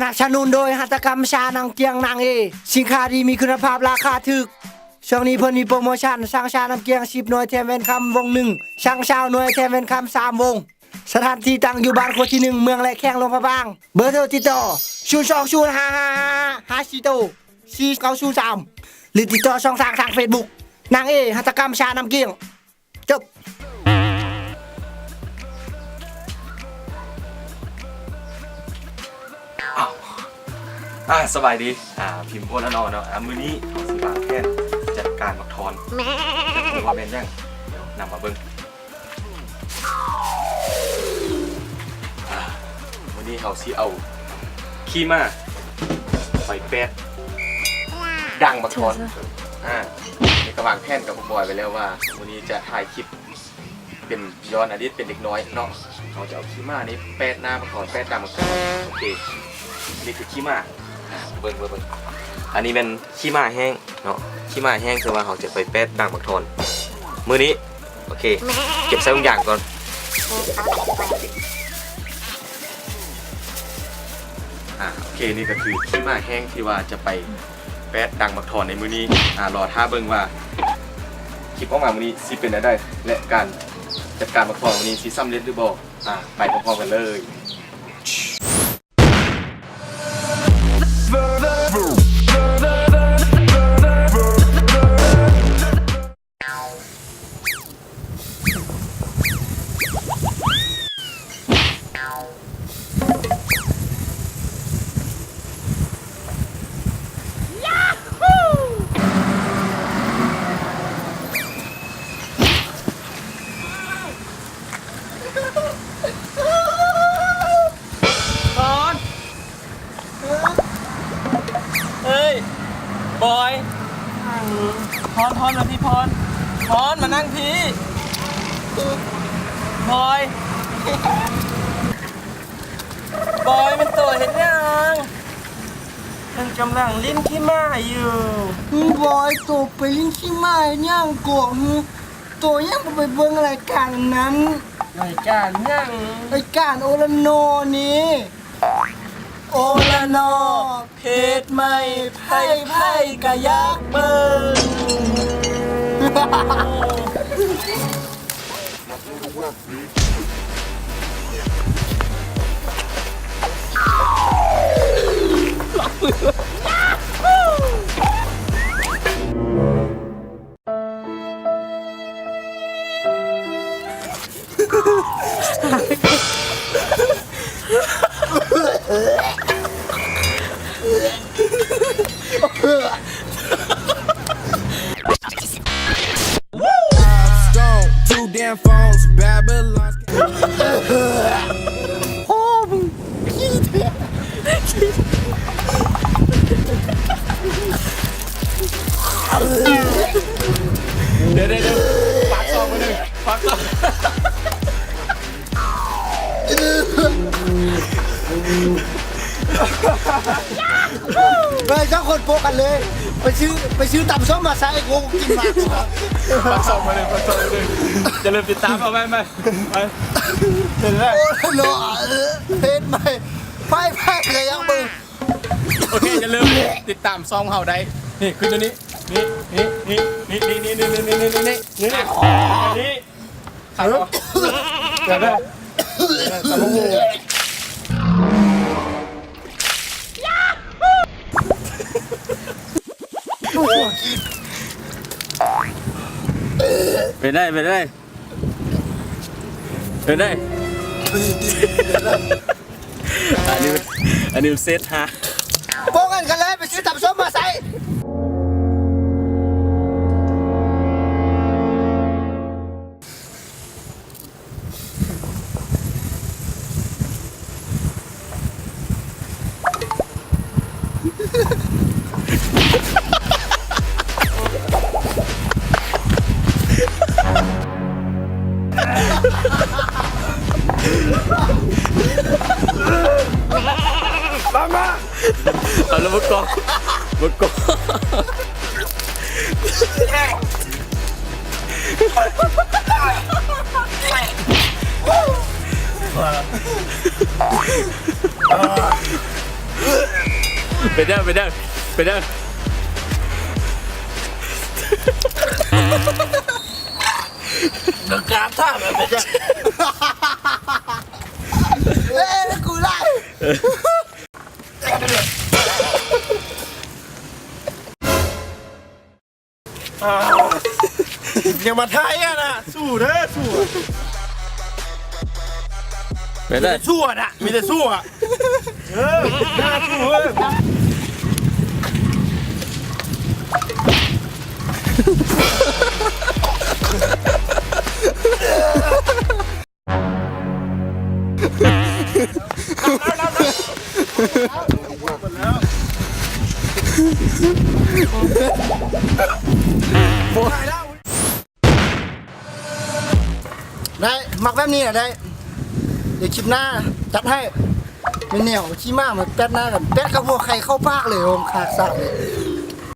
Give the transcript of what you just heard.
นับสนุนโดยหัตถกรรมชานังเกียงนางเอสินค้าดีมีคุณภาพราคาถูกช่วงนี้เพิ่นมีโปรโมชั่นสั่งชาน้ำเกียง10หน่วยแถมเวนคำวง1สั่งชาวหน่วยแถมเวนคำ3วงสถานที่ตั้งอยู่บ้านโคที่1เมืองและแข้งลงพะบางเบอร์โทรติดต่อ020555493หรือติดต่อช่องทาง Facebook นางเอหัตถกรรมชาน้ำเกียงจบสบายดีพิมพ์โอนแล้วเนาะมื้อนี้เอาสิบาทแค่จัดการบักทอนผมว่าแม่นยังเดี๋ยวนำมาเบิ่งมื้อนี้เขาสิเอาขี้ม้าไปแปดดังบักทอนในกระหว่างแท่นกับผมบอยไปแล้วว่ามื้อนี้จะถ่ายคลิปเป็นย้อนอดีตเป็นเด็กน้อยเนาะเขาจะเอาขี้ม้านี้แปดหน้าบักทอนแปดดังบักทอนโอเคนี่คือขี้ม้าเบิ่งอันนี้เป็นขี้ม้าแห้งเนาะขี้ม้าแห้งคือว่าเขาจะไปแป๊ดดังบักทอนมื้อนี้โอเคเก็บใส่ทุกอย่างก่อนโอเคนี่ก็คือขี้ม้าแห้งที่ว่าจะไปแป๊ดดังบักทอนในมื้อนี้รอท่าเบิ่งว่าคลิปออกมามื้อนี้สิเป็นได้และการจัดการบักทอนมื้อนี้สิสำเร็จหรือบ่ไปพร้อมๆกันเลยบอยพรมาพี่พรมานั่งพี่บอยมันตัวเห็นยังมันกำลังลิ้นขี้ม้าอยู่บอยตัวไปลิ้นขี้ม้าย่างกวงตัวยังไปเบิ่งรายการนั้นรายการยังรายการโอลาโนนี้โอลาโนเพจใหม่ไพ่กะยักเบิ่Damn phones, Babylon. โอ้มึงขี้เถอะเดี๋ยวปากซองมาหนึ่งปากซองไปเจ้าคนโปกันเลยไปซื้อตำส้มมาใส่กูกินมาปากซองมาหนึ่งจะเริ่มติดตามเอาไหมเห็นไหมโอ้โหเพจใหม่ไพ่เลยยังมึงโอเคจะเริ่มติดตามซองเฮาได้นี่ขึ้นตัวนี้นี่ขาดเดี๋ยวได้ไปได้อันนี้เซตฮะโป้กันเลยไปซื้อตำส้มมาใส่มาเอาแล้วบุกกอก ไปเด้อไปเด้อไปเด้อ เดินกราบท่าแบบไปจ้ะ เอ้ยกูไล่ อย่ามาทายอ่ะนะสู้เด้อสู้ ไปเด้อ สู้อ่ะนะมีแต่สู้อ่ะน่าสู้เว้ย ได้มักแบบนี้อะได้เดี๋ยวคลิปหน้าจัดให้เป็นเหนียวขี้มากเหมือนแป๊ดหน้ากันแป๊ดกับพวกใครเข้าปากเลยผมขาดสากเลย